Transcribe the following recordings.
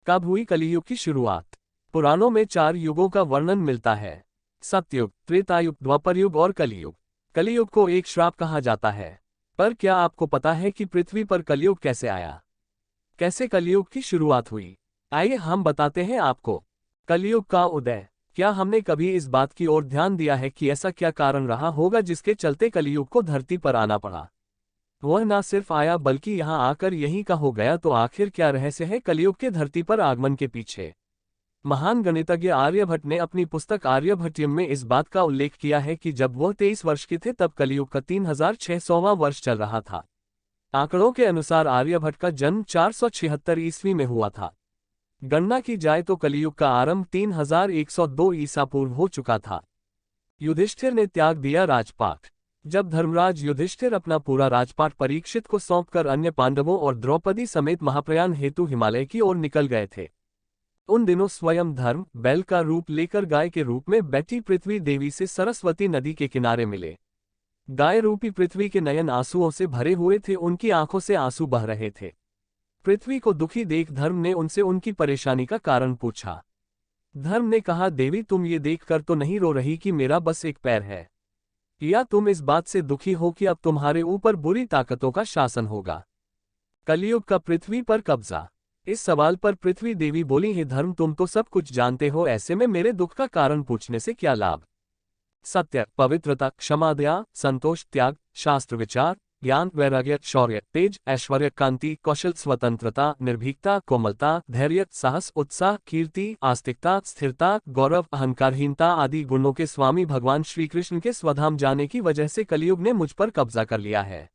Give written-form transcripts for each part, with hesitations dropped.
कब हुई कलियुग की शुरुआत? पुराणों में 4 युगों का वर्णन मिलता है। सतयुग, त्रेतायुग, द्वापरयुग और कलियुग। कलियुग को एक श्राप कहा जाता है। पर क्या आपको पता है कि पृथ्वी पर कलियुग कैसे आया? कैसे कलियुग की शुरुआत हुई? आइए हम बताते हैं आपको। कलियुग का उदय। क्या हमने कभी इस बात की ओर ध्यान दिया है कि ऐसा क्या कारण रहा होगा जिसके चलते कलियुग को धरती पर आना पड़ा? वह न सिर्फ आया बल्कि यहाँ आकर यहीं का हो गया। तो आखिर क्या रहस्य है कलियुग के धरती पर आगमन के पीछे? महान गणितज्ञ आर्यभट्ट ने अपनी पुस्तक आर्यभट्टियम में इस बात का उल्लेख किया है कि जब वह 23 वर्ष के थे तब कलियुग का 3600वां वर्ष चल रहा था। आंकड़ों के अनुसार आर्यभट्ट का जन्म 476 ईस्वी में हुआ था। गणना की जाए तो कलियुग का आरंभ 3102 ईसा पूर्व हो चुका था। युधिष्ठिर ने त्याग दिया राजपाट। जब धर्मराज युधिष्ठिर अपना पूरा राजपाट परीक्षित को सौंपकर अन्य पांडवों और द्रौपदी समेत महाप्रयाण हेतु हिमालय की ओर निकल गए थे। उन दिनों स्वयं धर्म बैल का रूप लेकर गाय के रूप में बैठी पृथ्वी देवी से सरस्वती नदी के किनारे मिले। गाय रूपी पृथ्वी के नयन आंसुओं से भरे हुए थे, उनकी आंखों से आंसू बह रहे थे। पृथ्वी को दुखी देख धर्म ने उनसे उनकी परेशानी का कारण पूछा। धर्म ने कहा, देवी तुम ये देखकर तो नहीं रो रही कि मेरा बस एक पैर है, या तुम इस बात से दुखी हो कि अब तुम्हारे ऊपर बुरी ताकतों का शासन होगा? कलियुग का पृथ्वी पर कब्जा। इस सवाल पर पृथ्वी देवी बोली, हे धर्म तुम तो सब कुछ जानते हो, ऐसे में मेरे दुख का कारण पूछने से क्या लाभ? सत्य, पवित्रता, क्षमा, दया, संतोष, त्याग, शास्त्र विचार, ज्ञान, वैराग्य, शौर्य, तेज, ऐश्वर्य, कांति, कौशल, स्वतंत्रता, निर्भीकता, कोमलता, धैर्य, साहस, उत्साह, कीर्ति, आस्तिकता, स्थिरता, गौरव, अहंकारहीनता आदि गुणों के स्वामी भगवान श्री कृष्ण के स्वधाम जाने की वजह से कलियुग ने मुझ पर कब्जा कर लिया है।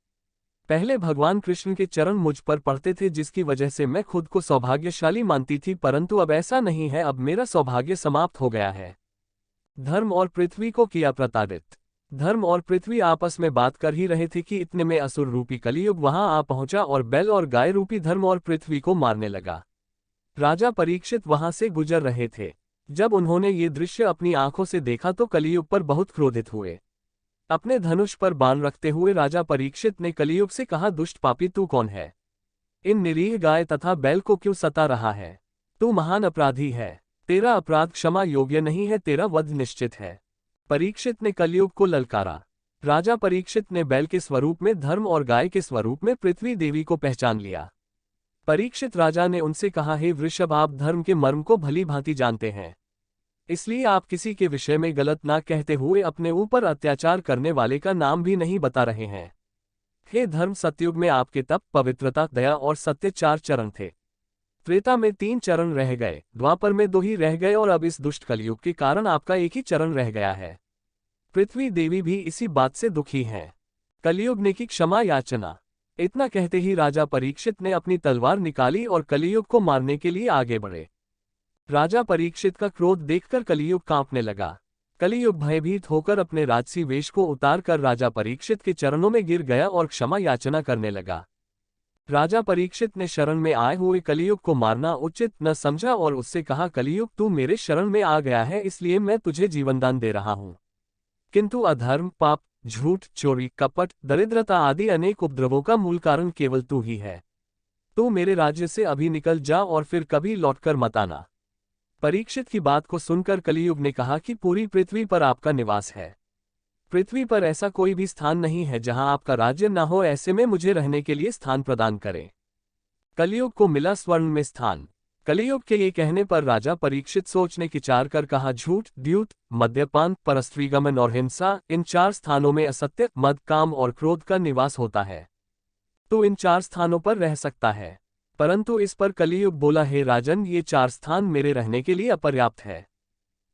पहले भगवान कृष्ण के चरण मुझ पर पड़ते थे, जिसकी वजह से मैं खुद को सौभाग्यशाली मानती थी, परंतु अब ऐसा नहीं है। अब मेरा सौभाग्य समाप्त हो गया है। धर्म और पृथ्वी को किया प्रताड़ित। धर्म और पृथ्वी आपस में बात कर ही रहे थे कि इतने में असुर रूपी कलियुग वहां आ पहुंचा और बैल और गाय रूपी धर्म और पृथ्वी को मारने लगा। राजा परीक्षित वहां से गुजर रहे थे। जब उन्होंने ये दृश्य अपनी आंखों से देखा तो कलियुग पर बहुत क्रोधित हुए। अपने धनुष पर बाण रखते हुए राजा परीक्षित ने कलियुग से कहा, दुष्ट पापी तू कौन है? इन निरीह गाय तथा बैल को क्यों सता रहा है? तू महान अपराधी है। तेरा अपराध क्षमा योग्य नहीं है, तेरा वध निश्चित है। परीक्षित ने कलियुग को ललकारा। राजा परीक्षित ने बैल के स्वरूप में धर्म और गाय के स्वरूप में पृथ्वी देवी को पहचान लिया। परीक्षित राजा ने उनसे कहा, हे वृषभ, आप धर्म के मर्म को भली भांति जानते हैं, इसलिए आप किसी के विषय में गलत ना कहते हुए अपने ऊपर अत्याचार करने वाले का नाम भी नहीं बता रहे हैं। हे धर्म, सतयुग में आपके तप, पवित्रता, दया और सत्य 4 चरण थे। त्रेता में 3 चरण रह गए, द्वापर में 2 ही रह गए और अब इस दुष्ट कलियुग के कारण आपका एक ही चरण रह गया है। पृथ्वी देवी भी इसी बात से दुखी हैं। कलियुग ने की क्षमा याचना। इतना कहते ही राजा परीक्षित ने अपनी तलवार निकाली और कलियुग को मारने के लिए आगे बढ़े। राजा परीक्षित का क्रोध देखकर कलियुग कांपने लगा। कलियुग भयभीत होकर अपने राजसी वेश को उतारकर राजा परीक्षित के चरणों में गिर गया और क्षमा याचना करने लगा। राजा परीक्षित ने शरण में आए हुए कलियुग को मारना उचित न समझा और उससे कहा, कलियुग तू मेरे शरण में आ गया है, इसलिए मैं तुझे जीवनदान दे रहा हूं। किंतु अधर्म, पाप, झूठ, चोरी, कपट, दरिद्रता आदि अनेक उपद्रवों का मूल कारण केवल तू ही है। तू मेरे राज्य से अभी निकल जा और फिर कभी लौटकर मत आना। परीक्षित की बात को सुनकर कलियुग ने कहा कि पूरी पृथ्वी पर आपका निवास है। पृथ्वी पर ऐसा कोई भी स्थान नहीं है जहां आपका राज्य न हो, ऐसे में मुझे रहने के लिए स्थान प्रदान करें। कलियुग को मिला स्वर्ण में स्थान। कलियुग के ये कहने पर राजा परीक्षित सोचने विचार कर कहा, झूठ, द्यूत, मद्यपान, परस्त्रीगमन और हिंसा, इन 4 स्थानों में असत्य, मद, काम और क्रोध का निवास होता है। तो इन 4 स्थानों पर रह सकता है। परंतु इस पर कलियुग बोला, हे राजन, ये 4 स्थान मेरे रहने के लिए अपर्याप्त है,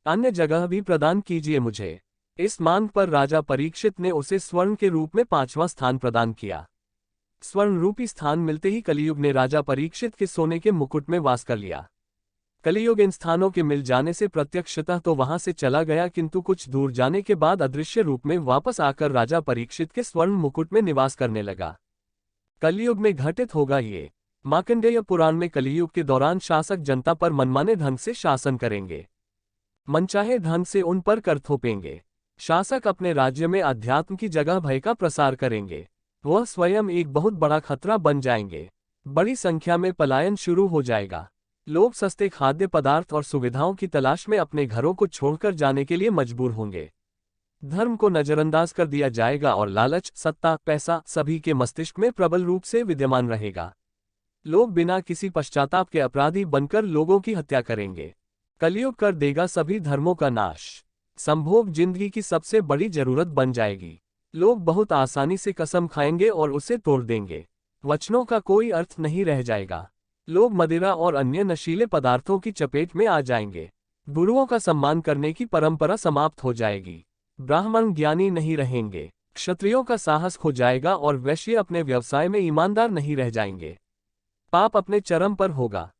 अन्य जगह भी प्रदान कीजिए मुझे। इस मांग पर राजा परीक्षित ने उसे स्वर्ण के रूप में 5वां स्थान प्रदान किया। स्वर्ण रूपी स्थान मिलते ही कलियुग ने राजा परीक्षित के सोने के मुकुट में वास कर लिया। कलियुग इन स्थानों के मिल जाने से प्रत्यक्षतः तो वहां से चला गया, किंतु कुछ दूर जाने के बाद अदृश्य रूप में वापस आकर राजा परीक्षित के स्वर्ण मुकुट में निवास करने लगा। कलियुग में घटित होगा ये। मार्कंडेय पुराण में कलियुग के दौरान शासक जनता पर मनमाने ढंग से शासन करेंगे, मनचाहे ढंग से उन पर कर थोपेंगे। शासक अपने राज्य में अध्यात्म की जगह भय का प्रसार करेंगे। वह स्वयं एक बहुत बड़ा खतरा बन जाएंगे। बड़ी संख्या में पलायन शुरू हो जाएगा। लोग सस्ते खाद्य पदार्थ और सुविधाओं की तलाश में अपने घरों को छोड़कर जाने के लिए मजबूर होंगे। धर्म को नजरअंदाज कर दिया जाएगा और लालच, सत्ता, पैसा सभी के मस्तिष्क में प्रबल रूप से विद्यमान रहेगा। लोग बिना किसी पश्चाताप के अपराधी बनकर लोगों की हत्या करेंगे। कलयुग कर देगा सभी धर्मों का नाश। संभोग जिंदगी की सबसे बड़ी जरूरत बन जाएगी। लोग बहुत आसानी से कसम खाएंगे और उसे तोड़ देंगे। वचनों का कोई अर्थ नहीं रह जाएगा। लोग मदिरा और अन्य नशीले पदार्थों की चपेट में आ जाएंगे। गुरुओं का सम्मान करने की परंपरा समाप्त हो जाएगी। ब्राह्मण ज्ञानी नहीं रहेंगे। क्षत्रियों का साहस खो जाएगा और वैश्य अपने व्यवसाय में ईमानदार नहीं रह जाएंगे। पाप अपने चरम पर होगा।